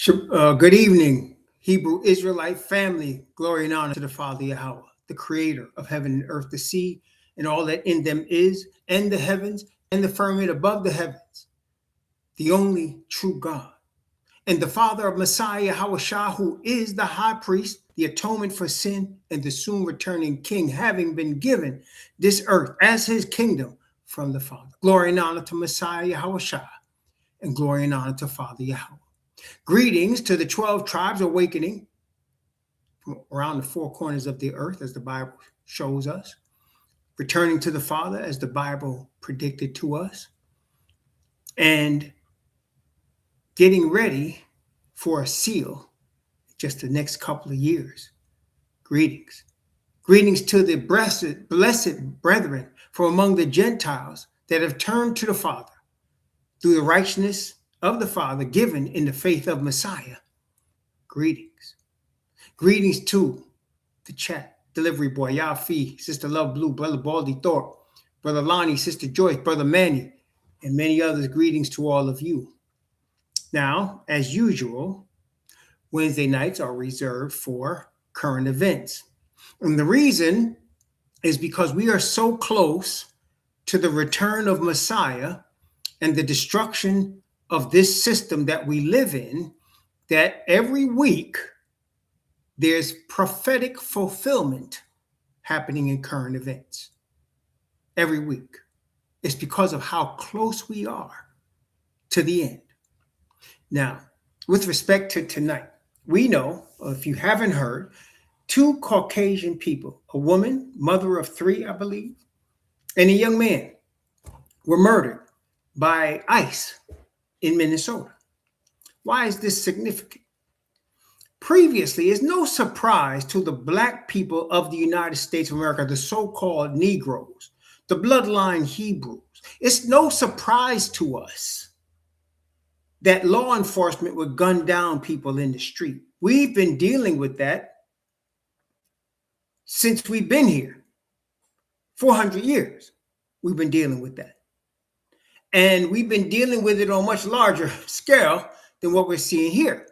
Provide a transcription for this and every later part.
Good evening, Hebrew Israelite family. Glory and honor to the Father Yahweh, the creator of heaven and earth, the sea, and all that in them is, and the heavens, and the firmament above the heavens, the only true God, and the Father of Messiah Yahushua, who is the high priest, the atonement for sin, and the soon returning King, having been given this earth as his kingdom from the Father. Glory and honor to Messiah Yahushua, and glory and honor to Father Yahweh. Greetings to the 12 tribes awakening from around the four corners of the earth, as the Bible shows us, returning to the Father, as the Bible predicted to us, and getting ready for a seal just the next couple of years. Greetings. Greetings to the blessed brethren from among the Gentiles that have turned to the Father through the righteousness of the Father given in the faith of Messiah. Greetings. Greetings to the chat, delivery boy, Yafi, Sister Love Blue, Brother Baldy Thorpe, Brother Lonnie, Sister Joyce, Brother Manny, and many others. Greetings to all of you. Now, as usual, Wednesday nights are reserved for current events. And the reason is because we are so close to the return of Messiah and the destruction of this system that we live in, that every week there's prophetic fulfillment happening in current events. Every week. It's because of how close we are to the end. Now, with respect to tonight, we know, if you haven't heard, two Caucasian people, a woman, mother of three, I believe, and a young man were murdered by ICE in Minnesota. Why is this significant? Previously, it's no surprise to the Black people of the United States of America, the so-called Negroes, the bloodline Hebrews. It's no surprise to us that law enforcement would gun down people in the street. We've been dealing with that since we've been here. 400 years, we've been dealing with that. And we've been dealing with it on a much larger scale than what we're seeing here.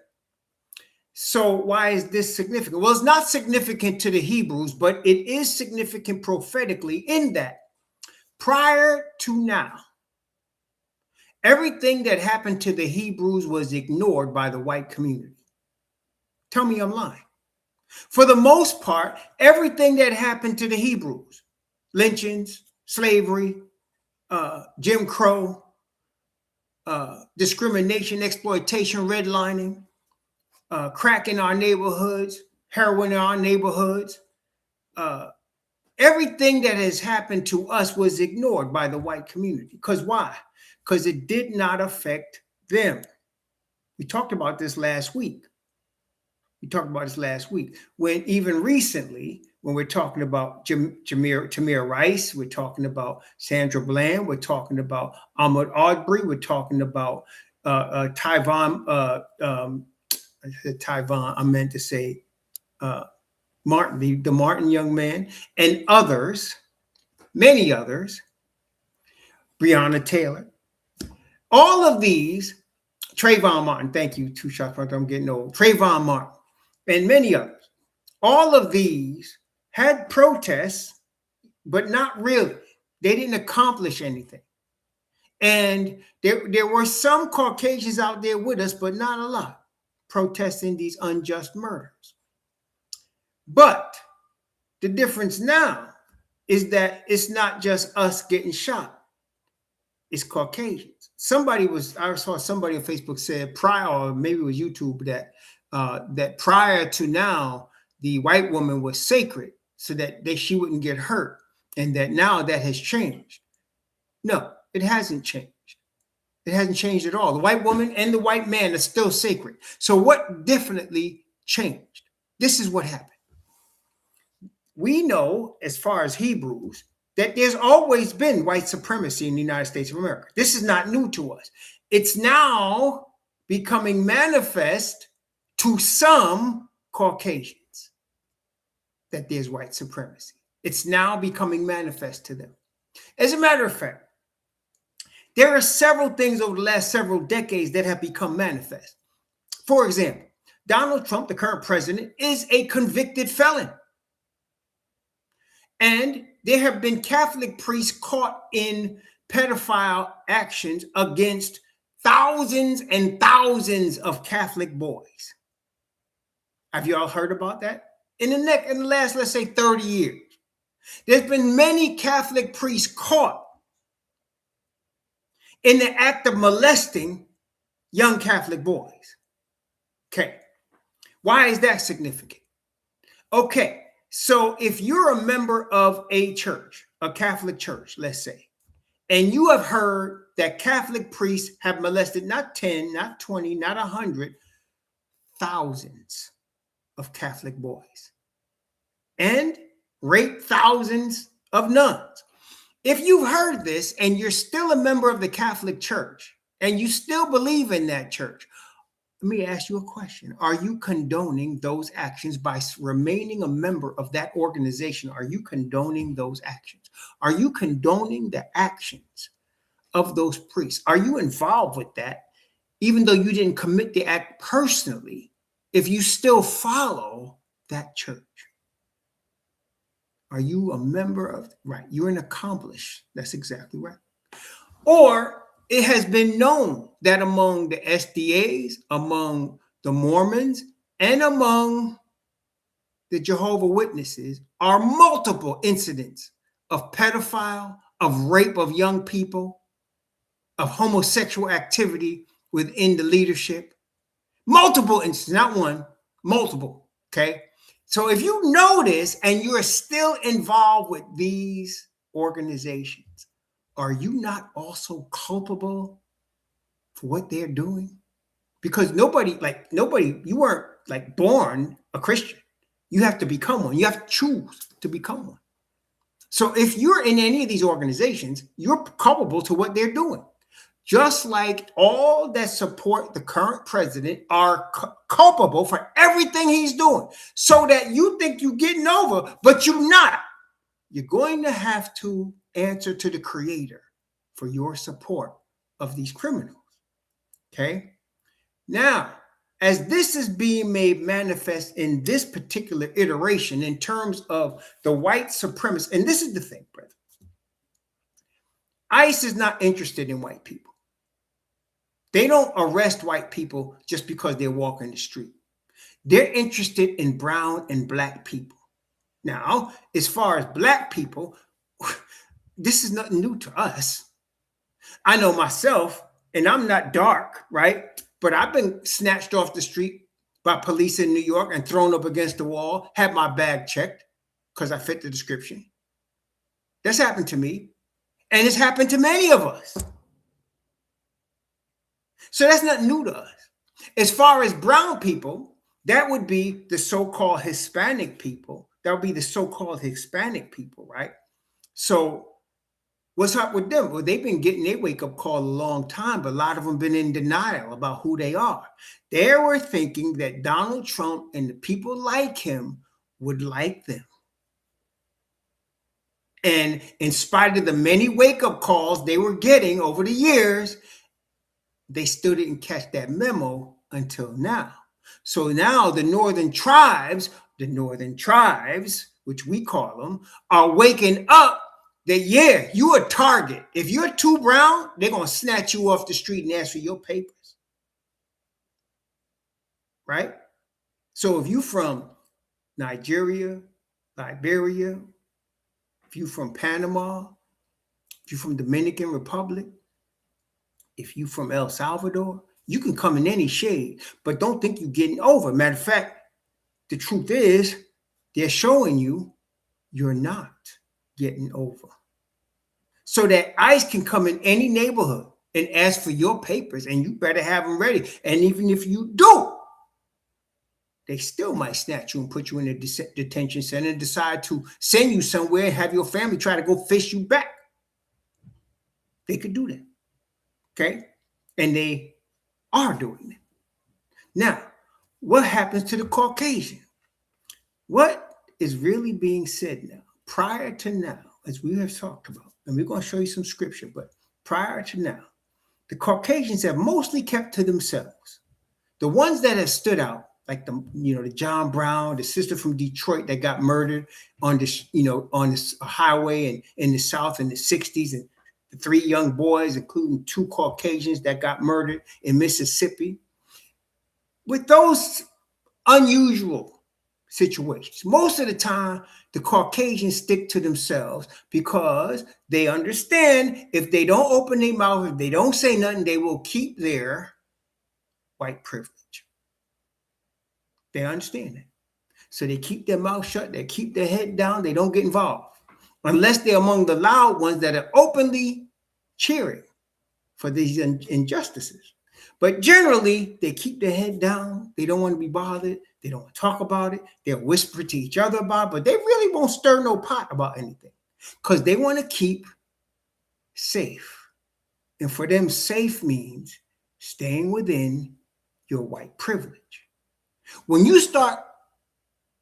So why is this significant? Well, it's not significant to the Hebrews, but it is significant prophetically in that prior to now, everything that happened to the Hebrews was ignored by the white community. Tell me I'm lying. For the most part, everything that happened to the Hebrews, lynchings, slavery, Jim Crow, discrimination, exploitation, redlining, crack in our neighborhoods, heroin in our neighborhoods, everything that has happened to us was ignored by the white community. Because why? Because it did not affect them. We talked about this last week. When even recently, when we're talking about Tamir Rice, we're talking about Sandra Bland, we're talking about Ahmaud Arbery, we're talking about Tyvon, I meant to say Martin, the Martin young man, and others, many others, Breonna Taylor. All of these, Trayvon Martin, thank you, 2 shots, I'm getting old. Trayvon Martin, and many others. All of these had protests, but not really. They didn't accomplish anything. And there were some Caucasians out there with us, but not a lot, protesting these unjust murders. But the difference now is that it's not just us getting shot. It's Caucasians. I saw somebody on Facebook said prior, or maybe it was YouTube, that prior to now, the white woman was sacred so that she wouldn't get hurt, and that now that has changed. No, it hasn't changed. It hasn't changed at all. The white woman and the white man are still sacred. So what definitely changed? This is what happened. We know, as far as Hebrews, that there's always been white supremacy in the United States of America. This is not new to us. It's now becoming manifest to some Caucasians that there's white supremacy. It's now becoming manifest to them. As a matter of fact, there are several things over the last several decades that have become manifest. For example, Donald Trump, the current president, is a convicted felon. And there have been Catholic priests caught in pedophile actions against thousands and thousands of Catholic boys. Have you all heard about that? In the last, let's say, 30 years, there's been many Catholic priests caught in the act of molesting young Catholic boys. Okay. Why is that significant? Okay. So if you're a member of a church, a Catholic church, let's say, and you have heard that Catholic priests have molested not 10, not 20, not 100, thousands of Catholic boys and raped thousands of nuns. If you've heard this and you're still a member of the Catholic Church and you still believe in that church, let me ask you a question. Are you condoning those actions by remaining a member of that organization? Are you condoning those actions? Are you condoning the actions of those priests? Are you involved with that, even though you didn't commit the act personally, if you still follow that church? Are you a member of, right? You're an accomplice. That's exactly right. Or it has been known that among the SDAs, among the Mormons, and among the Jehovah's Witnesses are multiple incidents of pedophile, of rape of young people, of homosexual activity within the leadership. Multiple instances, not one, multiple, okay? So if you know this and you're still involved with these organizations, are you not also culpable for what they're doing? Because nobody, you weren't like born a Christian. You have to become one. You have to choose to become one. So if you're in any of these organizations, you're culpable to what they're doing. Just like all that support the current president are culpable for everything he's doing. So that you think you're getting over, but you're not. You're going to have to answer to the Creator for your support of these criminals. Okay? Now, as this is being made manifest in this particular iteration in terms of the white supremacists, and this is the thing, brother. ICE is not interested in white people. They don't arrest white people just because they're walking the street. They're interested in brown and black people. Now, as far as black people, this is nothing new to us. I know myself, and I'm not dark, right? But I've been snatched off the street by police in New York and thrown up against the wall, had my bag checked because I fit the description. That's happened to me. And it's happened to many of us. So that's not new to us. As far as brown people, that would be the so-called Hispanic people. That would be the so-called Hispanic people, right? So what's up with them? Well, they've been getting their wake-up call a long time, but a lot of them been in denial about who they are. They were thinking that Donald Trump and the people like him would like them. And in spite of the many wake-up calls they were getting over the years, they still didn't catch that memo until now. So now the northern tribes, which we call them, are waking up that, yeah, you're a target. If you're too brown, they're going to snatch you off the street and ask for your papers. Right? So if you're from Nigeria, Liberia, if you're from Panama, if you're from Dominican Republic, if you're from El Salvador, you can come in any shade, but don't think you're getting over. Matter of fact, the truth is they're showing you you're not getting over. So that ICE can come in any neighborhood and ask for your papers, and you better have them ready. And even if you do, they still might snatch you and put you in a detention center and decide to send you somewhere and have your family try to go fish you back. They could do that. Okay? And they are doing it. Now, what happens to the Caucasian? What is really being said now, prior to now, as we have talked about, and we're going to show you some scripture, but prior to now, the Caucasians have mostly kept to themselves. The ones that have stood out, like the John Brown, the sister from Detroit that got murdered on this, on this highway and in the South in the 60s, and the 3 young boys, including 2 Caucasians that got murdered in Mississippi. With those unusual situations, most of the time, the Caucasians stick to themselves because they understand if they don't open their mouth, if they don't say nothing, they will keep their white privilege. They understand it. So they keep their mouth shut, they keep their head down, they don't get involved. Unless they're among the loud ones that are openly cheering for these injustices. But generally, they keep their head down. They don't want to be bothered. They don't want to talk about it. They'll whisper to each other about it, but they really won't stir no pot about anything because they want to keep safe. And for them, safe means staying within your white privilege. When you start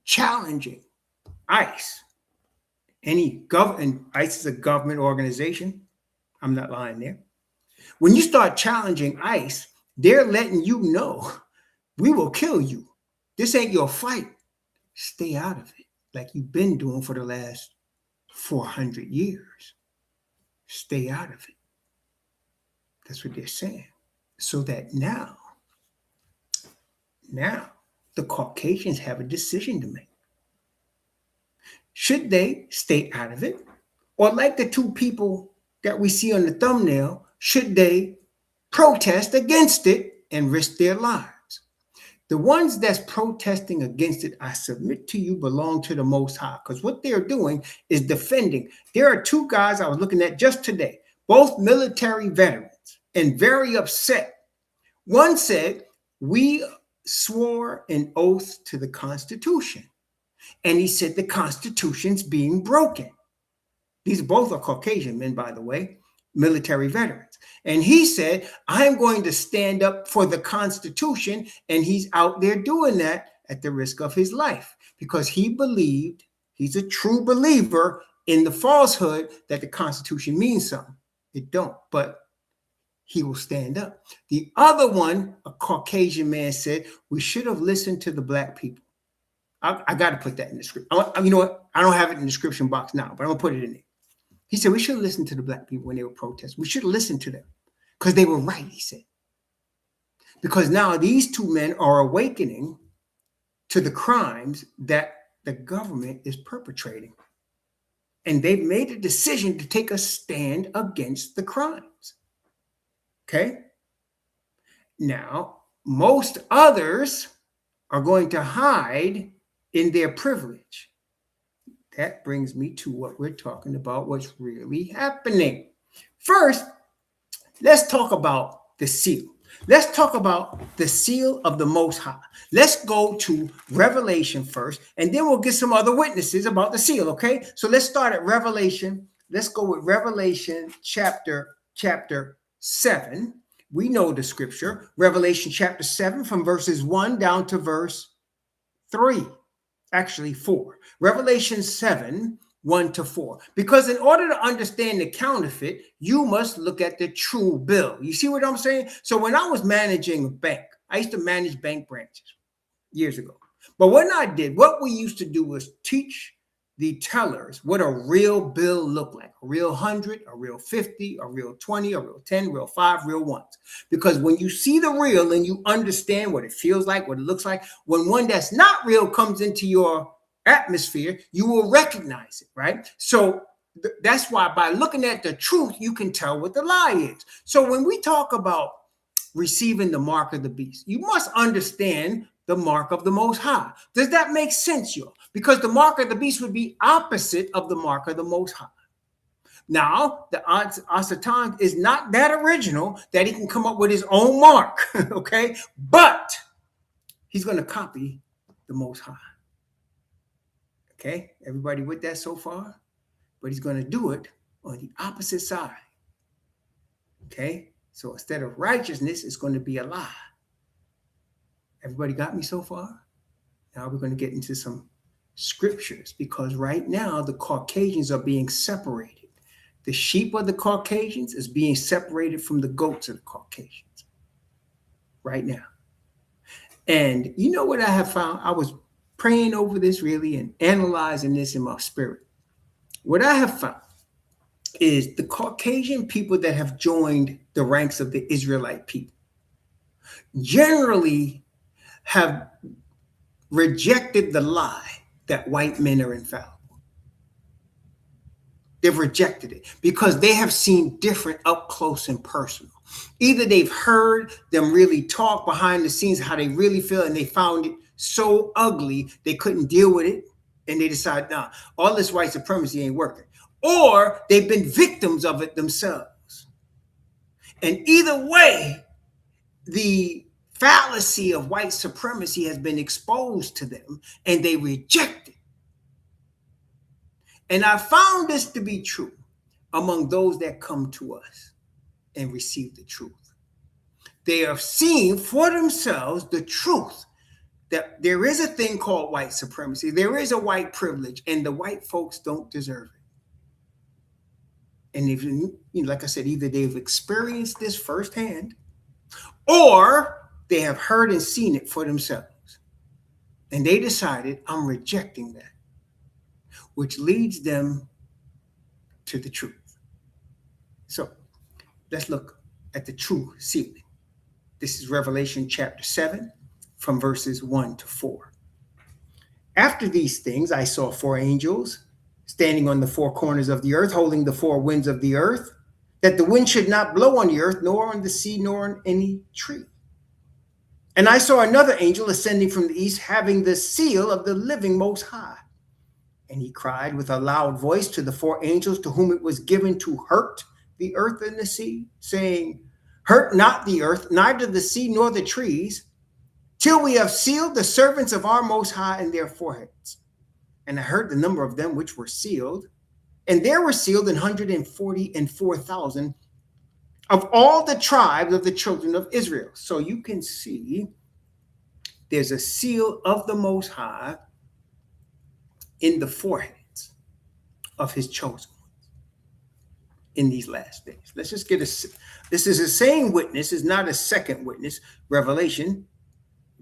challenging ICE, and ICE is a government organization, I'm not lying there. When you start challenging ICE, they're letting you know, we will kill you. This ain't your fight. Stay out of it, like you've been doing for the last 400 years. Stay out of it. That's what they're saying. So that now, the Caucasians have a decision to make. Should they stay out of it? Or like the 2 people that we see on the thumbnail, should they protest against it and risk their lives? The ones that's protesting against it, I submit to you, belong to the Most High, because what they're doing is defending. There are 2 guys I was looking at just today, both military veterans, and very upset. One said, we swore an oath to the Constitution. And he said the Constitution's being broken. These both are Caucasian men, by the way, military veterans. And he said, I'm going to stand up for the Constitution. And he's out there doing that at the risk of his life because he believed, he's a true believer in the falsehood that the Constitution means something. It don't, but he will stand up. The other one, a Caucasian man, said, we should have listened to the Black people. I got to put that in the script. You know what? I don't have it in the description box now, but I'm going to put it in there. He said, we should have listened to the Black people when they were protesting. We should have listened to them because they were right, he said. Because now these 2 men are awakening to the crimes that the government is perpetrating. And they've made a decision to take a stand against the crimes. Okay? Now, most others are going to hide in their privilege. That brings me to what we're talking about, what's really happening. First, let's talk about the seal. Let's talk about the seal of the Most High. Let's go to Revelation first, and then we'll get some other witnesses about the seal, okay? So let's start at Revelation. Let's go with Revelation chapter 7. We know the scripture, Revelation chapter 7 from verses 1 down to verse 3. Actually 4. Revelation 7, 1 to 4. Because in order to understand the counterfeit, you must look at the true bill. You see what I'm saying? So when I was managing a bank, I used to manage bank branches years ago. But what we used to do was teach the tellers what a real bill looked like. A real 100, a real 50, a real 20, a real 10, real 5, real 1s. Because when you see the real and you understand what it feels like, what it looks like, when one that's not real comes into your atmosphere, you will recognize it, right? So that's why by looking at the truth, you can tell what the lie is. So when we talk about receiving the mark of the beast, you must understand the mark of the Most High. Does that make sense, y'all? Because the mark of the beast would be opposite of the mark of the Most High. Now, the Asatan is not that original that he can come up with his own mark, okay? But he's going to copy the Most High. Okay? Everybody with that so far? But he's going to do it on the opposite side. Okay? So instead of righteousness, it's going to be a lie. Everybody got me so far? Now we're going to get into some scriptures because right now the Caucasians are being separated. The sheep of the Caucasians is being separated from the goats of the Caucasians right now. And you know what I have found? I was praying over this really and analyzing this in my spirit. What I have found is the Caucasian people that have joined the ranks of the Israelite people generally have rejected the lie that white men are infallible. They've rejected it because they have seen different up close and personal. Either they've heard them really talk behind the scenes how they really feel, and they found it so ugly they couldn't deal with it, and they decided, nah, all this white supremacy ain't working. Or they've been victims of it themselves. And either way, the fallacy of white supremacy has been exposed to them, and they reject it. And I found this to be true among those that come to us and receive the truth. They have seen for themselves the truth that there is a thing called white supremacy. There is a white privilege, and the white folks don't deserve it. And if like I said, either they've experienced this firsthand, or they have heard and seen it for themselves. And they decided, I'm rejecting that, which leads them to the truth. So let's look at the true sealing. This is Revelation chapter 7 from verses 1 to 4. After these things, I saw 4 angels standing on the 4 corners of the earth, holding the 4 winds of the earth, that the wind should not blow on the earth, nor on the sea, nor on any tree. And I saw another angel ascending from the east, having the seal of the living Most High. And he cried with a loud voice to the 4 angels to whom it was given to hurt the earth and the sea, saying, hurt not the earth, neither the sea nor the trees, till we have sealed the servants of our Most High in their foreheads. And I heard the number of them which were sealed, and there were sealed 144,000 of all the tribes of the children of Israel. So you can see there's a seal of the Most High in the foreheads of his chosen ones in these last days. Let's just get this is the same witness, is not a second witness. Revelation,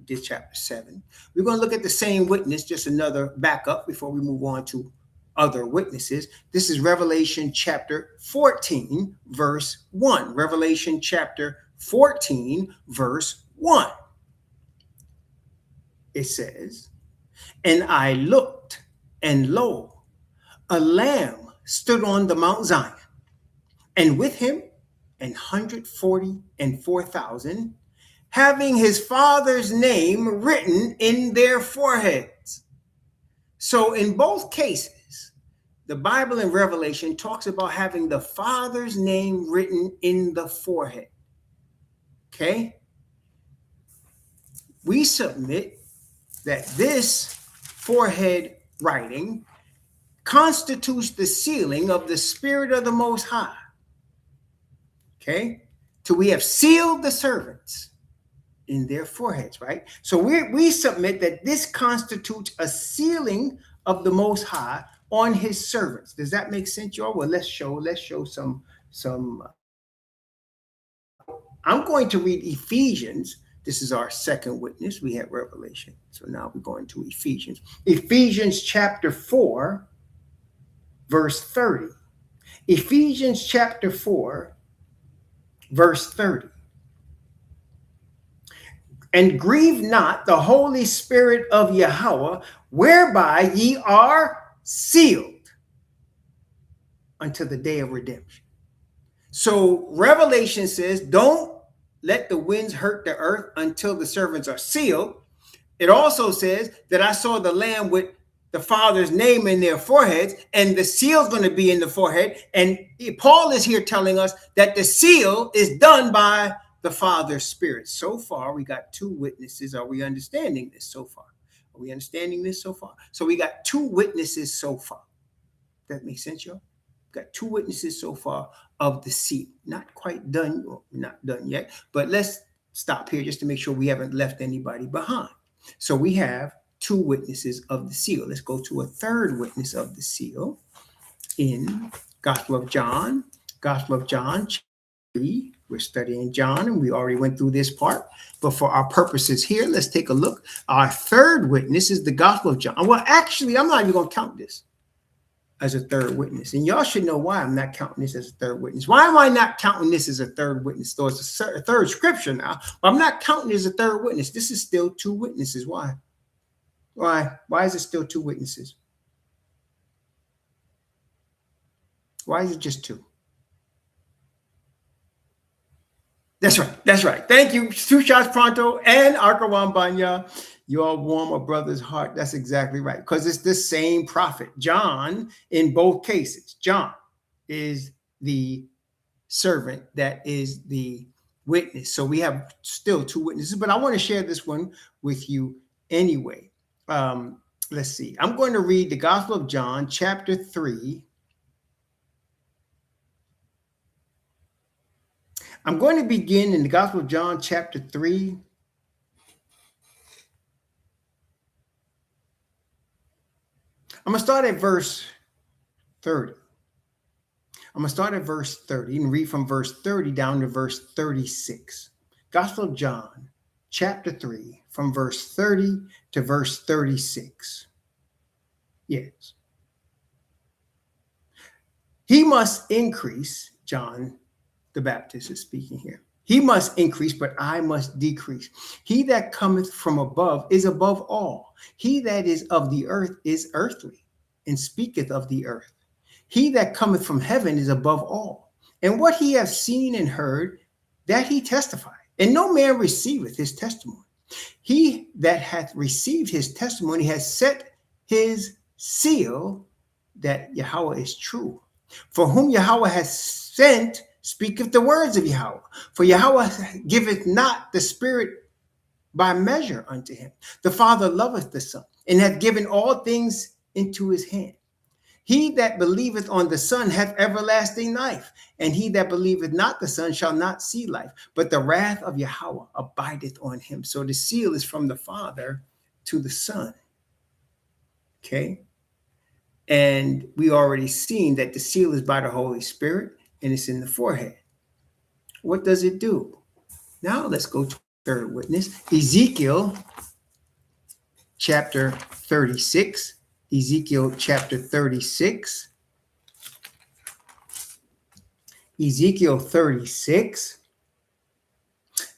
this chapter 7. We're going to look at the same witness, just another backup before we move on to other witnesses. This is Revelation chapter 14, verse 1. Revelation chapter 14, verse 1. It says, and I looked, and lo, a lamb stood on the Mount Zion, and with him 144,000, having his father's name written in their foreheads. So in both cases, the Bible in Revelation talks about having the father's name written in the forehead. Okay? We submit that this forehead writing constitutes the sealing of the Spirit of the Most High. Okay? So we have sealed the servants in their foreheads, right? So we submit that this constitutes a sealing of the Most High on his servants. Does that make sense, y'all? Well, let's show some. I'm going to read Ephesians. This is our second witness. We had Revelation. So now we're going to Ephesians. Ephesians chapter 4, verse 30. Ephesians chapter 4, verse 30. And grieve not the Holy Spirit of Yahweh, whereby ye are sealed until the day of redemption. So Revelation says, don't let the winds hurt the earth until the servants are sealed. It also says that I saw the Lamb with the Father's name in their foreheads, and the seal is going to be in the forehead. And Paul is here telling us that the seal is done by the Father's Spirit. So far, we got 2 witnesses. Are we understanding this so far? Are we understanding this so far? So we got 2 witnesses so far. That makes sense, y'all? Got 2 witnesses so far of the seal. Not quite done, or not done yet, but let's stop here just to make sure we haven't left anybody behind. So we have 2 witnesses of the seal. Let's go to a third witness of the seal in Gospel of John, chapter 3, We're studying John, and we already went through this part. But for our purposes here, let's take a look. Our third witness is the Gospel of John. Well, actually, I'm not even going to count this as a third witness. And y'all should know why I'm not counting this as a third witness. Why am I not counting this as a third witness? So it's a third scripture now, but I'm not counting it as a third witness. This is still two witnesses. Why? Why is it still two witnesses? Why is it just two? That's right. That's right. Thank you. Two shots pronto and Arkawan Banya. You all warm a brother's heart. That's exactly right. Because it's the same prophet. John, in both cases, John is the servant that is the witness. So we have still two witnesses, but I want to share this one with you anyway. Let's see. I'm going to read the Gospel of John, chapter 3. I'm going to begin in the Gospel of John, chapter 3. I'm going to start at verse 30. I'm going to start at verse 30 and read from verse 30 down to verse 36. Gospel of John, chapter 3, from verse 30 to verse 36. Yes. He must increase, John the Baptist is speaking here. He must increase, but I must decrease. He that cometh from above is above all. He that is of the earth is earthly, and speaketh of the earth. He that cometh from heaven is above all. And what he hath seen and heard, that he testified. And no man receiveth his testimony. He that hath received his testimony has set his seal that Yahweh is true. For whom Yahweh has sent, speaketh the words of Yahweh. For Yahweh giveth not the Spirit by measure unto him. The Father loveth the Son, and hath given all things into his hand. He that believeth on the Son hath everlasting life, and he that believeth not the Son shall not see life, but the wrath of Yahweh abideth on him. So the seal is from the Father to the Son. Okay? And we already seen that the seal is by the Holy Spirit, and it's in the forehead. What does it do? Now let's go to third witness. Ezekiel chapter 36. Ezekiel chapter 36. Ezekiel 36.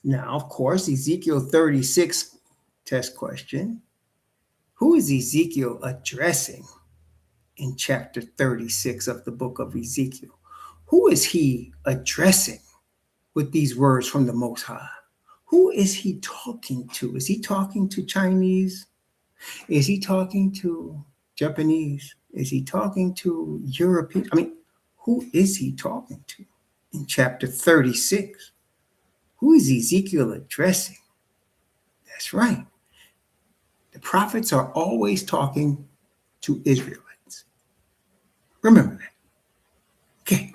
Now, of course, Ezekiel 36, test question. Who is Ezekiel addressing in chapter 36 of the book of Ezekiel? Who is he addressing with these words from the Most High? Who is he talking to? Is he talking to Chinese? Is he talking to Japanese? Is he talking to European? I mean, who is he talking to in chapter 36? Who is Ezekiel addressing? That's right. The prophets are always talking to Israelites. Remember that. Okay.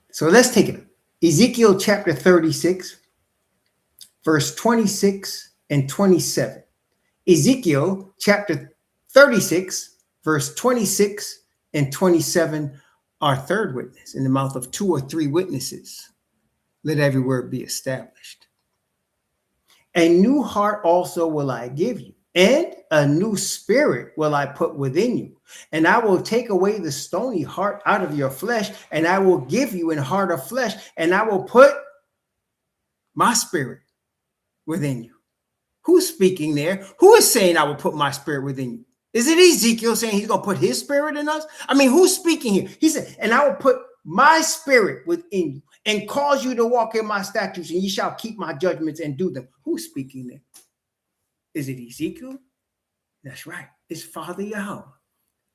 So let's take it. Ezekiel chapter 36, verse 26 and 27. Ezekiel chapter 36, verse 26 and 27 are third witness. In the mouth of two or three witnesses, let every word be established. A new heart also will I give you, and a new spirit will I put within you. And I will take away the stony heart out of your flesh, and I will give you an heart of flesh, and I will put my spirit within you. Who's speaking there? Who is saying I will put my spirit within you? Is it Ezekiel saying he's going to put his spirit in us? I mean, who's speaking here? He said, and I will put my spirit within you and cause you to walk in my statutes, and ye shall keep my judgments and do them. Who's speaking there? Is it Ezekiel? That's right. It's Father Yahweh.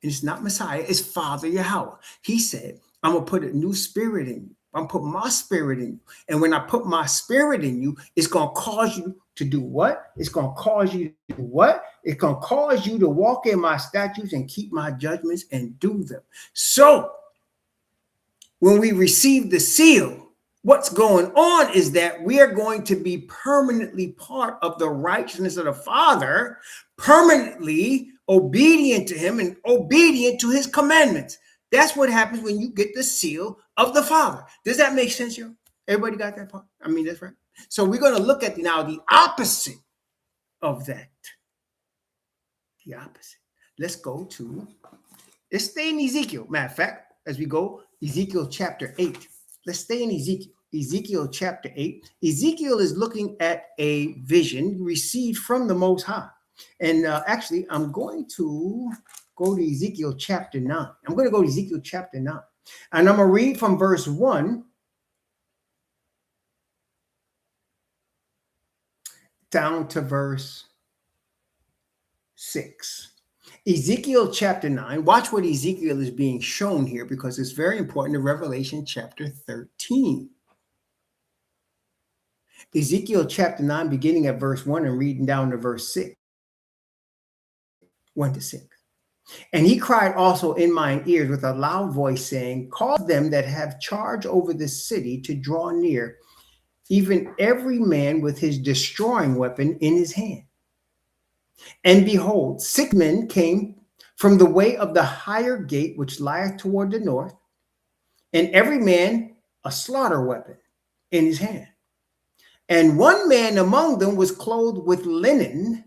And it's not Messiah. It's Father Yahweh. He said, I'm going to put a new spirit in you. I'm going to put my spirit in you. And when I put my spirit in you, it's going to cause you to do what? It's going to cause you to do what? It's going to cause you to walk in my statutes and keep my judgments and do them. So when we receive the seal, what's going on is that we are going to be permanently part of the righteousness of the Father, permanently obedient to him and obedient to his commandments. That's what happens when you get the seal of the Father. Does that make sense, yo? Everybody got that part? I mean, that's right. So we're going to look at now the opposite of that. The opposite. Let's stay in Ezekiel. Matter of fact, as we go, Ezekiel chapter 8. Let's stay in Ezekiel. Ezekiel chapter 8. Ezekiel is looking at a vision received from the Most High. And actually, I'm going to go to Ezekiel chapter 9. I'm going to go to Ezekiel chapter 9. And I'm going to read from verse 1 down to verse 6. Ezekiel chapter 9. Watch what Ezekiel is being shown here, because it's very important to Revelation chapter 13. Ezekiel chapter 9, beginning at verse 1 and reading down to verse 6. 1 to 6. And he cried also in mine ears with a loud voice, saying, cause them that have charge over the city to draw near, even every man with his destroying weapon in his hand. And behold, 6 men came from the way of the higher gate, which lieth toward the north, and every man a slaughter weapon in his hand. And one man among them was clothed with linen,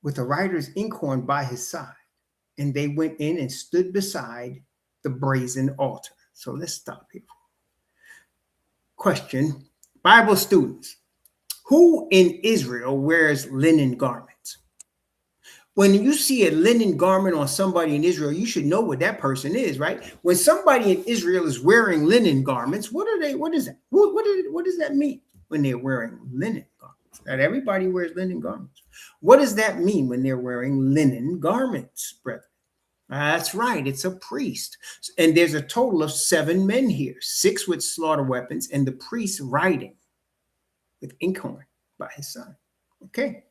with a writer's inkhorn by his side. And they went in and stood beside the brazen altar. So let's stop here. Question, Bible students, who in Israel wears linen garments? When you see a linen garment on somebody in Israel, you should know what that person is, right? When somebody in Israel is wearing linen garments, what is that? What does that mean when they're wearing linen garments? Not everybody wears linen garments. What does that mean when they're wearing linen garments, brethren? That's right, it's a priest. And there's a total of 7 men here, 6 with slaughter weapons, and the priest riding with inkhorn by his side. Okay.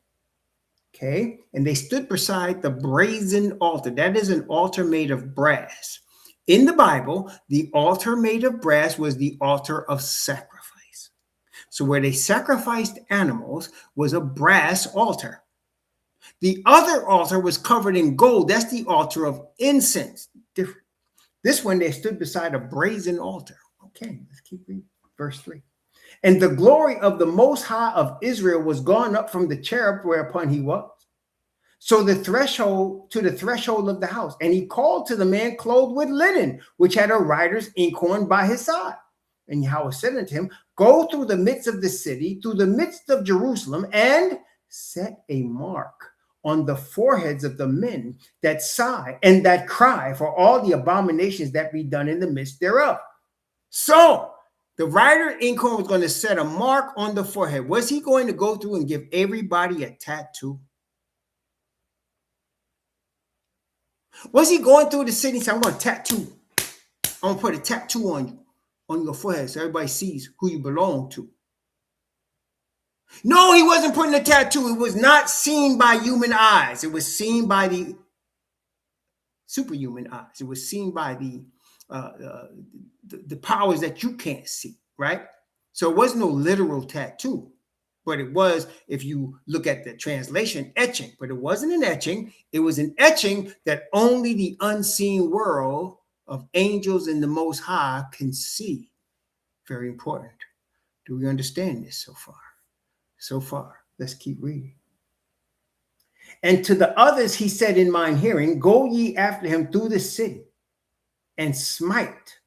And they stood beside the brazen altar. That is an altar made of brass. In the Bible, the altar made of brass was the altar of sacrifice. So where they sacrificed animals was a brass altar. The other altar was covered in gold. That's the altar of incense. Different. This one, they stood beside a brazen altar. Okay, let's keep reading. Verse 3. And the glory of the Most High of Israel was gone up from the cherub whereupon he was. So to the threshold of the house. And he called to the man clothed with linen, which had a writer's inkhorn by his side. And Yahweh said unto him, go through the midst of the city, through the midst of Jerusalem, and set a mark on the foreheads of the men that sigh and that cry for all the abominations that be done in the midst thereof. So the writer inkhorn was going to set a mark on the forehead. Was he going to go through and give everybody a tattoo? Was he going through the city and saying, I'm going to tattoo? I'm going to put a tattoo on you, on your forehead, so everybody sees who you belong to. No, he wasn't putting a tattoo. It was not seen by human eyes. It was seen by the superhuman eyes. It was seen by the powers that you can't see, right? So it wasn't no literal tattoo, but it was, if you look at the translation, etching. But it wasn't an etching. It was an etching that only the unseen world of angels and the Most High can see. Very important. Do we understand this so far? So far, let's keep reading. And to the others he said in mine hearing, go ye after him through the city and smite.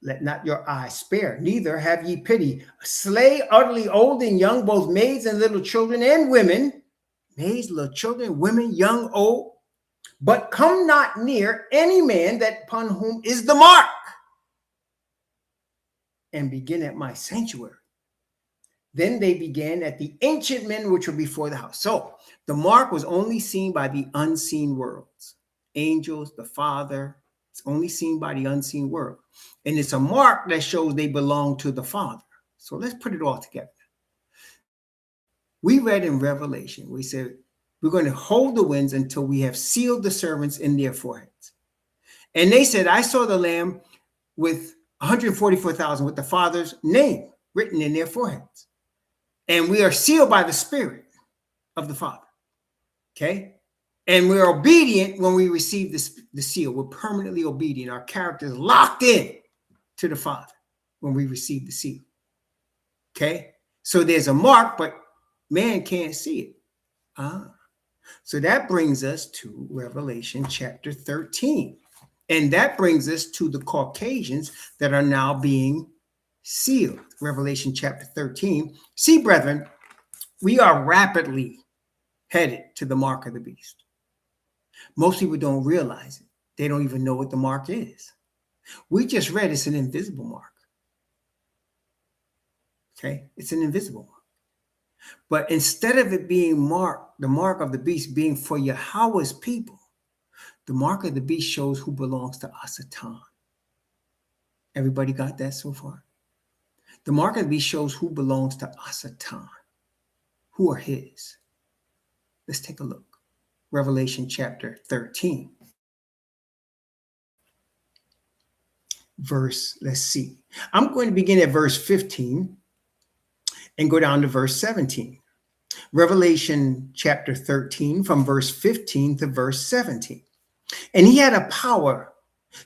Let not your eye spare, neither have ye pity. Slay utterly old and young, both maids and little children and women. Maids, little children, women, young, old. But come not near any man that upon whom is the mark. And begin at my sanctuary. Then they began at the ancient men which were before the house. So the mark was only seen by the unseen worlds. Angels, the Father. It's only seen by the unseen world. And it's a mark that shows they belong to the Father. So let's put it all together. We read in Revelation, we said, we're going to hold the winds until we have sealed the servants in their foreheads. And they said, I saw the Lamb with 144,000 with the Father's name written in their foreheads. And we are sealed by the Spirit of the Father. Okay? And we're obedient when we receive the seal. We're permanently obedient. Our character is locked in to the Father when we receive the seal. Okay, so there's a mark, but man can't see it. So that brings us to Revelation chapter 13. And that brings us to the Caucasians that are now being sealed. Revelation chapter 13. See, brethren, we are rapidly headed to the mark of the beast. Most people don't realize it. They don't even know what the mark is. We just read it's an invisible mark. Okay, it's an invisible mark. But instead of it being marked, the mark of the beast being for Yahweh's people, the mark of the beast shows who belongs to Asatan. Everybody got that so far? The mark of the beast shows who belongs to Asatan, who are his. Let's take a look. Revelation chapter 13. Let's see. I'm going to begin at verse 15 and go down to verse 17. Revelation chapter 13 from verse 15 to verse 17. And he had a power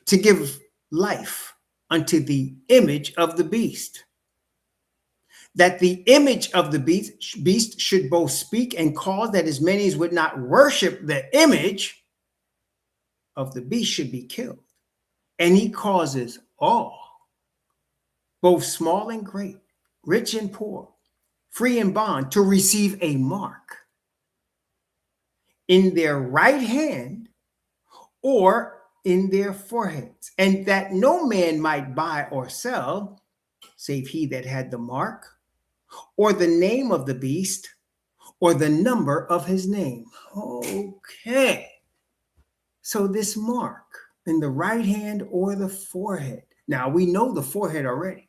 to give life unto the image of the beast, that the image of the beast should both speak and cause that as many as would not worship the image of the beast should be killed. And he causes all, both small and great, rich and poor, free and bond, to receive a mark in their right hand or in their foreheads, and that no man might buy or sell, save he that had the mark, or the name of the beast, or the number of his name. Okay. So this mark in the right hand or the forehead. Now we know the forehead already.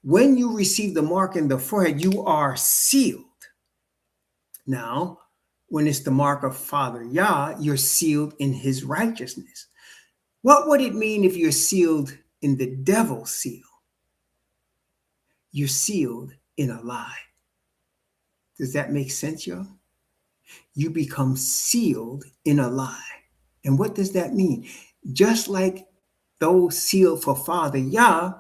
When you receive the mark in the forehead, you are sealed. Now, when it's the mark of Father Yah, you're sealed in his righteousness. What would it mean if you're sealed in the devil's seal? You're sealed in a lie. Does that make sense, y'all? You become sealed in a lie. And what does that mean? Just like those sealed for Father Yah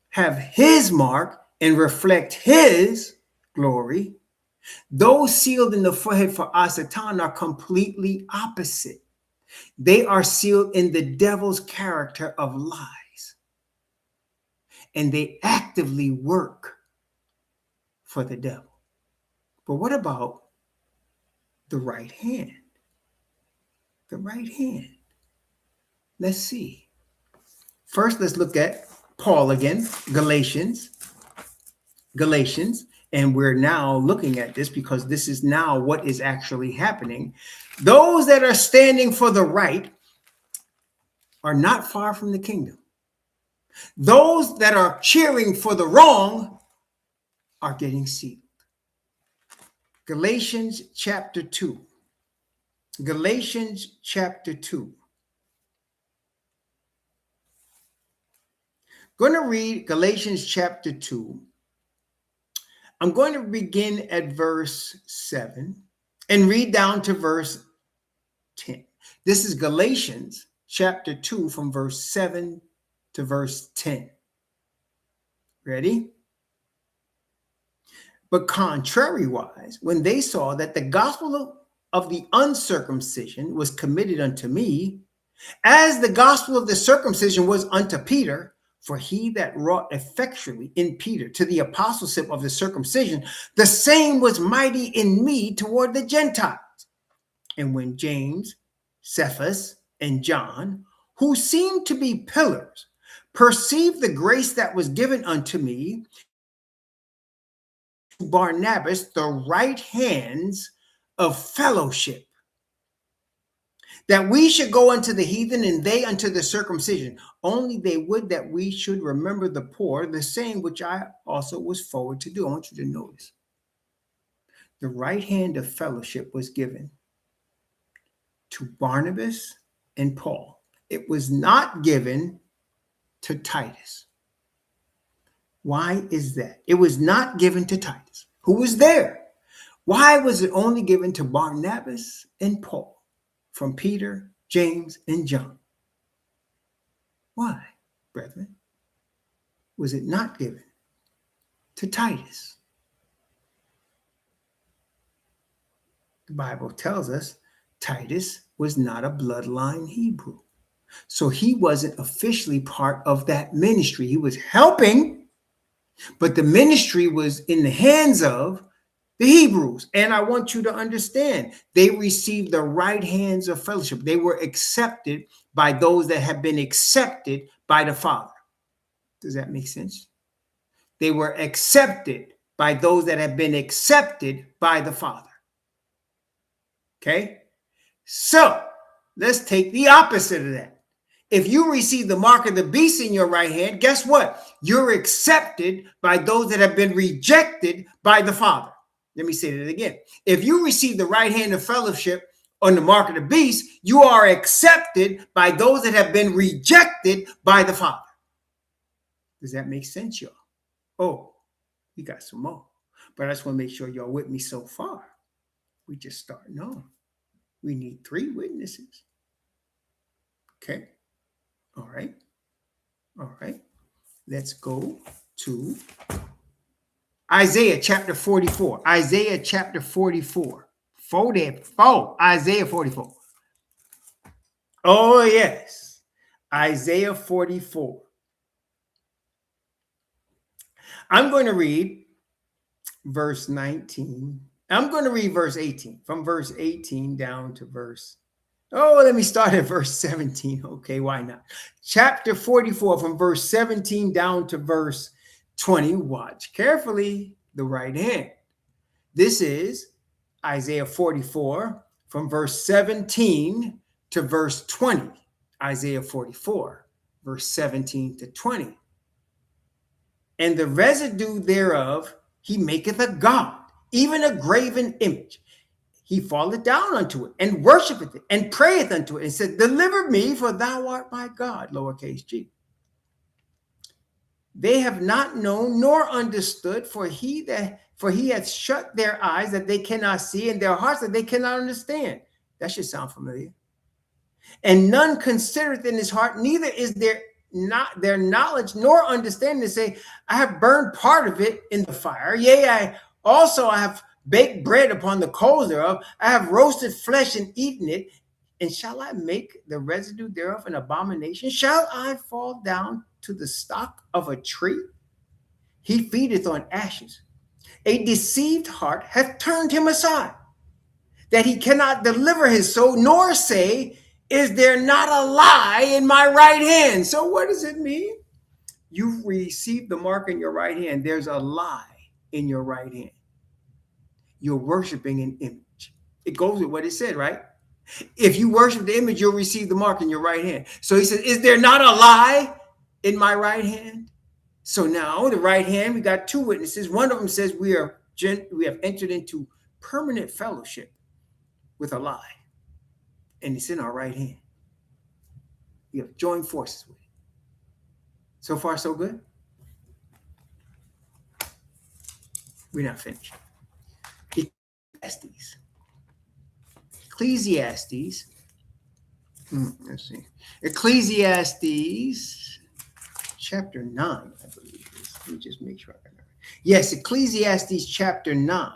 have his mark and reflect his glory, those sealed in the forehead for Asatan are completely opposite. They are sealed in the devil's character of lies. And they actively work for the devil. But what about the right hand? The right hand. Let's see. First, let's look at Paul again, Galatians. And we're now looking at this because this is now what is actually happening. Those that are standing for the right are not far from the kingdom. Those that are cheering for the wrong are getting sealed. Galatians chapter 2. Galatians chapter 2. Going to read Galatians chapter 2. I'm going to begin at verse 7 and read down to verse 10. This is Galatians chapter 2 from verse 7 to verse 10. Ready? But contrariwise, when they saw that the gospel of the uncircumcision was committed unto me, as the gospel of the circumcision was unto Peter, for he that wrought effectually in Peter to the apostleship of the circumcision, the same was mighty in me toward the Gentiles. And when James, Cephas, and John, who seemed to be pillars, perceived the grace that was given unto me, Barnabas the right hands of fellowship, that we should go unto the heathen and they unto the circumcision. Only they would that we should remember the poor, the same which I also was forward to do. I want you to notice. The right hand of fellowship was given to Barnabas and Paul. It was not given to Titus. Why is that? It was not given to Titus, who was there. Why was it only given to Barnabas and Paul from Peter, James, and John? Why, brethren, was it not given? to Titus. The Bible tells us Titus was not a bloodline Hebrew. So he wasn't officially part of that ministry. He was helping, but the ministry was in the hands of the Hebrews. And I want you to understand, they received the right hands of fellowship. They were accepted by those that have been accepted by the Father. Does that make sense? They were accepted by those that have been accepted by the Father. Okay? So let's take the opposite of that. If you receive the mark of the beast in your right hand, guess what? You're accepted by those that have been rejected by the Father. Let me say that again. If you receive the right hand of fellowship on the mark of the beast, you are accepted by those that have been rejected by the Father. Does that make sense, y'all? Oh, we got some more. But I just want to make sure y'all with me so far. We just starting on. We need 3 witnesses. Okay. All right. All right. Let's go to Isaiah chapter 44. Isaiah chapter 44. 44. Isaiah 44. Oh, yes. Isaiah 44. I'm going to read verse 19. I'm going to read verse 18. From verse 18 down to verse... Oh, let me start at verse 17. Okay, why not? Chapter 44 from verse 17 down to verse 20. Watch carefully the right hand. This is Isaiah 44 from verse 17 to verse 20. Isaiah 44, verse 17 to 20. And the residue thereof he maketh a god, even a graven image. He falleth down unto it and worshipeth it and prayeth unto it and said, deliver me, for thou art my God, lowercase g. They have not known nor understood, for he hath shut their eyes that they cannot see, and their hearts that they cannot understand. That should sound familiar. And none considereth in his heart, neither is there not their knowledge nor understanding to say, I have burned part of it in the fire. Yea, I have baked bread upon the coals thereof. I have roasted flesh and eaten it. And shall I make the residue thereof an abomination? Shall I fall down to the stock of a tree? He feedeth on ashes. A deceived heart hath turned him aside, that he cannot deliver his soul, nor say, is there not a lie in my right hand? So what does it mean? You've received the mark in your right hand. There's a lie in your right hand. You're worshiping an image. It goes with what it said, right? If you worship the image, you'll receive the mark in your right hand. So he says, is there not a lie in my right hand? So now the right hand, we got 2 witnesses. One of them says we have entered into permanent fellowship with a lie. And it's in our right hand. We have joined forces with it. So far, so good? We're not finished. Ecclesiastes. Let's see. Ecclesiastes chapter 9, I believe. Let me just make sure I got it right. Yes, Ecclesiastes chapter 9.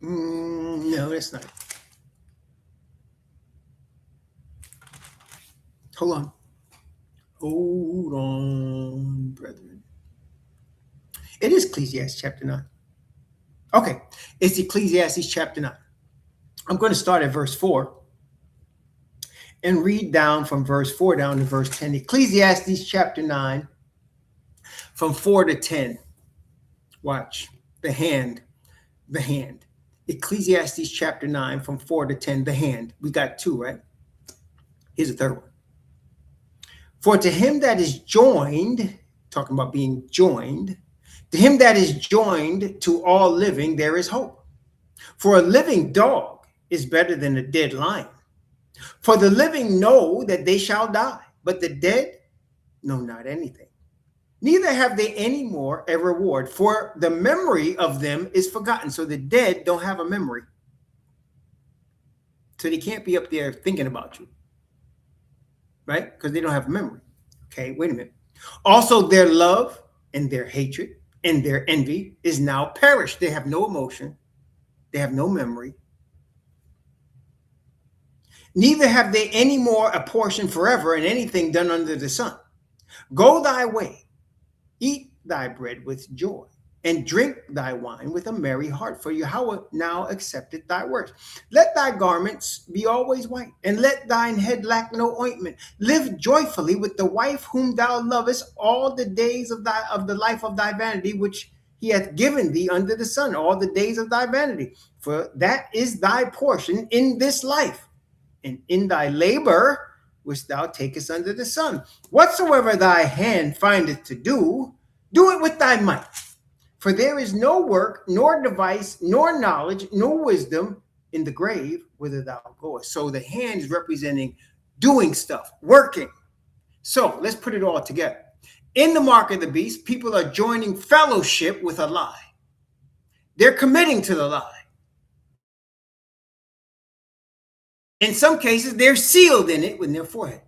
No, that's not. Hold on, brethren. It is Ecclesiastes chapter 9. Okay, it's Ecclesiastes chapter 9. I'm going to start at verse 4 and read down from verse 4 down to verse 10. Ecclesiastes chapter 9 from 4 to 10. Watch. The hand. Ecclesiastes chapter 9 from 4 to 10. The hand. We got 2, right? Here's a third one. For to him that is joined, talking about being joined, to him that is joined to all living, there is hope. For a living dog is better than a dead lion. For the living know that they shall die, but the dead know not anything. Neither have they any more a reward, for the memory of them is forgotten. So the dead don't have a memory. So they can't be up there thinking about you, right? Because they don't have memory. Okay, wait a minute. Also, their love and their hatred and their envy is now perished. They have no emotion. They have no memory. Neither have they any more a portion forever in anything done under the sun. Go thy way, eat thy bread with joy, and drink thy wine with a merry heart, for Yahweh now accepteth thy works. Let thy garments be always white, and let thine head lack no ointment. Live joyfully with the wife whom thou lovest all the days of the life of thy vanity, which he hath given thee under the sun, all the days of thy vanity. For that is thy portion in this life, and in thy labor which thou takest under the sun. Whatsoever thy hand findeth to do, do it with thy might. For there is no work, nor device, nor knowledge, nor wisdom in the grave whither thou goest. So the hand is representing doing stuff, working. So let's put it all together. In the mark of the beast, people are joining fellowship with a lie. They're committing to the lie. In some cases, they're sealed in it with their forehead.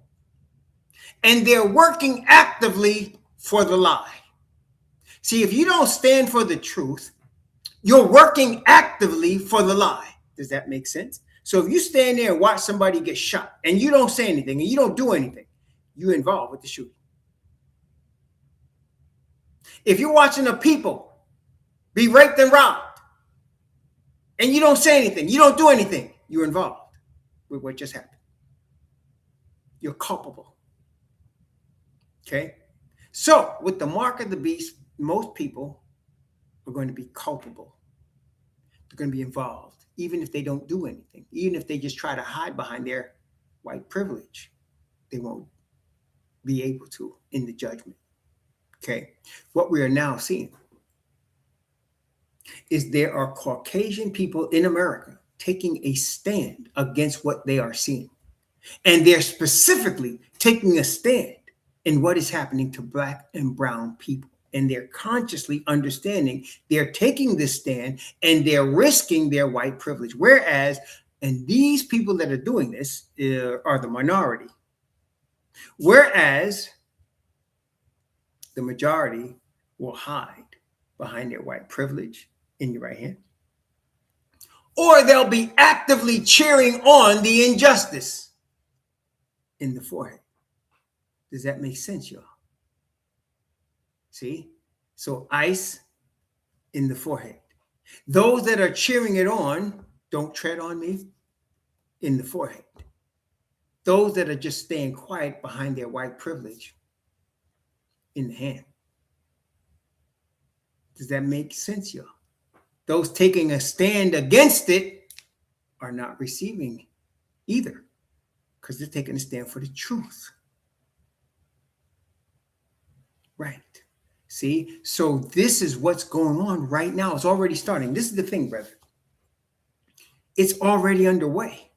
And they're working actively for the lie. See, if you don't stand for the truth, you're working actively for the lie. Does that make sense? So if you stand there and watch somebody get shot and you don't say anything and you don't do anything, you're involved with the shooting. If you're watching a people be raped and robbed and you don't say anything, you don't do anything, you're involved with what just happened. You're culpable. Okay? So with the mark of the beast, most people are going to be culpable. They're going to be involved, even if they don't do anything, even if they just try to hide behind their white privilege. They won't be able to in the judgment. Okay? What we are now seeing is there are Caucasian people in America taking a stand against what they are seeing. And they're specifically taking a stand in what is happening to Black and brown people. And they're consciously understanding they're taking this stand and they're risking their white privilege. Whereas, and these people that are doing this are the minority. Whereas the majority will hide behind their white privilege in your right hand. Or they'll be actively cheering on the injustice in the forehead. Does that make sense, y'all? See? So ice in the forehead. Those that are cheering it on, don't tread on me, in the forehead. Those that are just staying quiet behind their white privilege, in the hand. Does that make sense, y'all? Those taking a stand against it are not receiving either, because they're taking a stand for the truth. Right. See? So this is what's going on right now. It's already starting. This is the thing, brother. It's already underway.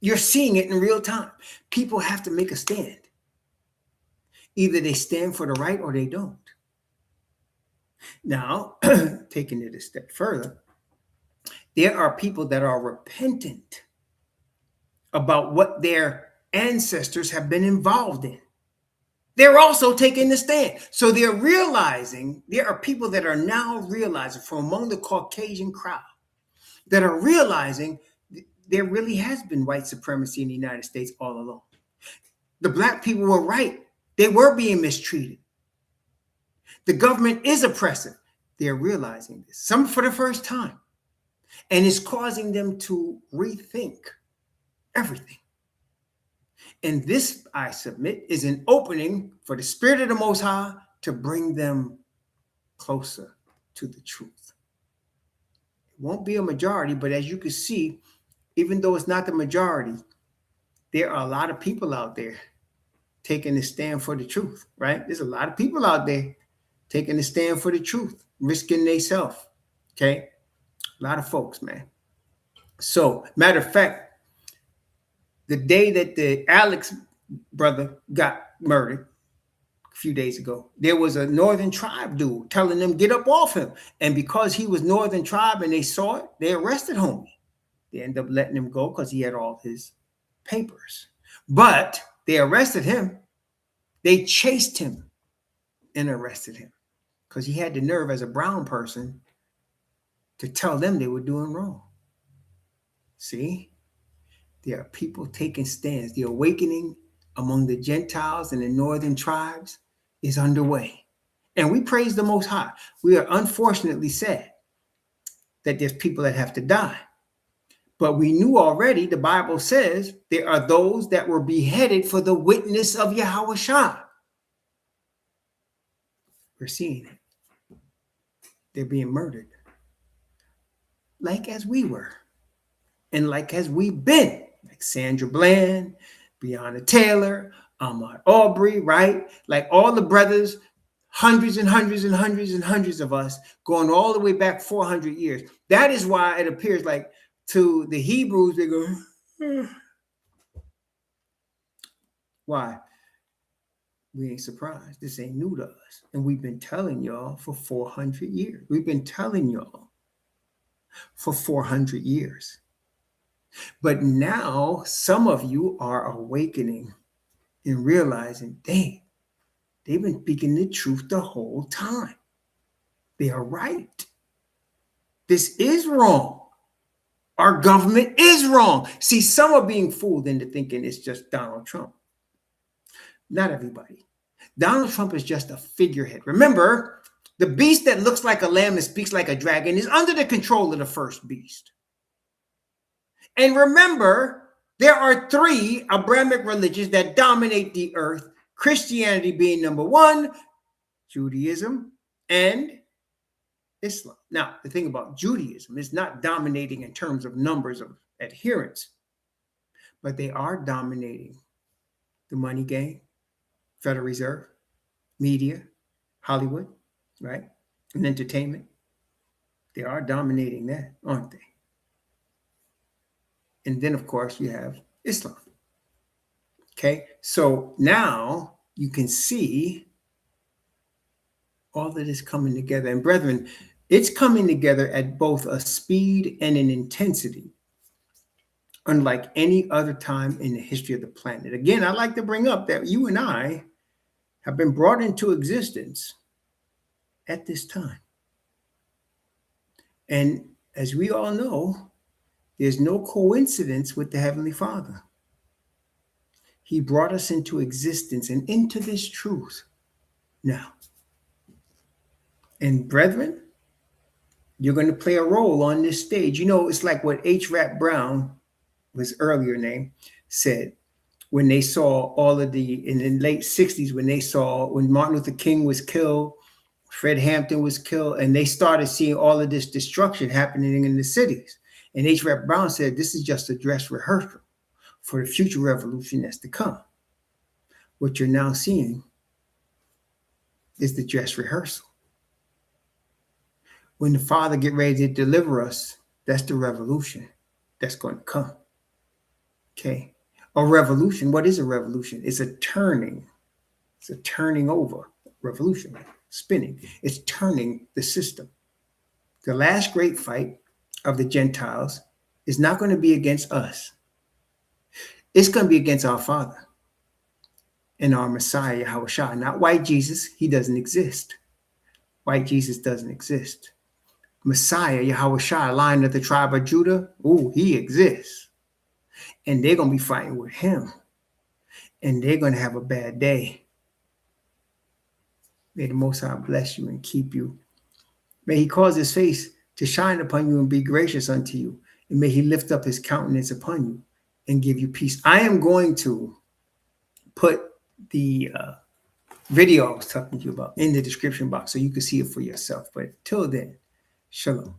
You're seeing it in real time. People have to make a stand. Either they stand for the right or they don't. Now, taking it a step further, there are people that are repentant about what their ancestors have been involved in. They're also taking the stand. So they're realizing, there are people that are now realizing from among the Caucasian crowd that are realizing there really has been white supremacy in the United States all along. The Black people were right. They were being mistreated. The government is oppressive. They're realizing this, some for the first time. And it's causing them to rethink everything. And this, I submit, is an opening for the Spirit of the Most High to bring them closer to the truth. It won't be a majority, but as you can see, even though it's not the majority, there are a lot of people out there taking a stand for the truth, right? There's a lot of people out there taking a stand for the truth, risking themselves, okay? A lot of folks, man. So, matter of fact, the day that the Alex brother got murdered a few days ago, there was a Northern Tribe dude telling them, get up off him. And because he was Northern Tribe and they saw it, they arrested homie. They end up letting him go because he had all his papers. But they arrested him. They chased him and arrested him because he had the nerve as a brown person to tell them they were doing wrong. See, there are people taking stands. The awakening among the Gentiles and the northern tribes is underway. And we praise the Most High. We are unfortunately sad that there's people that have to die. But we knew already, the Bible says, there are those that were beheaded for the witness of Yahushua. We're seeing it. They're being murdered. Like as we were. And like as we've been. Like Sandra Bland, Breonna Taylor, Ahmaud Arbery, right? Like all the brothers, hundreds and hundreds and hundreds and hundreds of us, going all the way back 400 years. That is why it appears like to the Hebrews, they go, why? We ain't surprised. This ain't new to us. And we've been telling y'all for 400 years. We've been telling y'all for 400 years. But now some of you are awakening and realizing, dang, they've been speaking the truth the whole time. They are right. This is wrong. Our government is wrong. See, some are being fooled into thinking it's just Donald Trump. Not everybody. Donald Trump is just a figurehead. Remember, the beast that looks like a lamb and speaks like a dragon is under the control of the first beast. And remember, there are 3 Abrahamic religions that dominate the earth, Christianity being number 1, Judaism, and Islam. Now, the thing about Judaism is not dominating in terms of numbers of adherents, but they are dominating the money game, Federal Reserve, media, Hollywood, right? And entertainment. They are dominating that, aren't they? And then, of course, you have Islam. Okay, so now you can see all that is coming together. And brethren, it's coming together at both a speed and an intensity, unlike any other time in the history of the planet. Again, I like to bring up that you and I have been brought into existence at this time. And as we all know, there's no coincidence with the Heavenly Father. He brought us into existence and into this truth now. And brethren, you're going to play a role on this stage. You know, it's like what H. Rap Brown, his earlier name, said when they saw all of in the late 60s, when Martin Luther King was killed, Fred Hampton was killed, and they started seeing all of this destruction happening in the cities. And H. Rap Brown said, this is just a dress rehearsal for the future revolution that's to come. What you're now seeing is the dress rehearsal. When the Father get ready to deliver us, that's the revolution that's going to come. Okay. A revolution. What is a revolution? It's a turning. It's a turning over. Revolution. Spinning. It's turning the system. The last great fight of the Gentiles is not going to be against us. It's going to be against our Father and our Messiah, Yahushua. Not white Jesus. He doesn't exist. White Jesus doesn't exist. Messiah, Yahushua, Lion of the tribe of Judah, oh, he exists. And they're going to be fighting with him. And they're going to have a bad day. May the Most High bless you and keep you. May he cause his face to shine upon you and be gracious unto you. And may he lift up his countenance upon you and give you peace. I am going to put the video I was talking to you about in the description box so you can see it for yourself. But till then, shalom.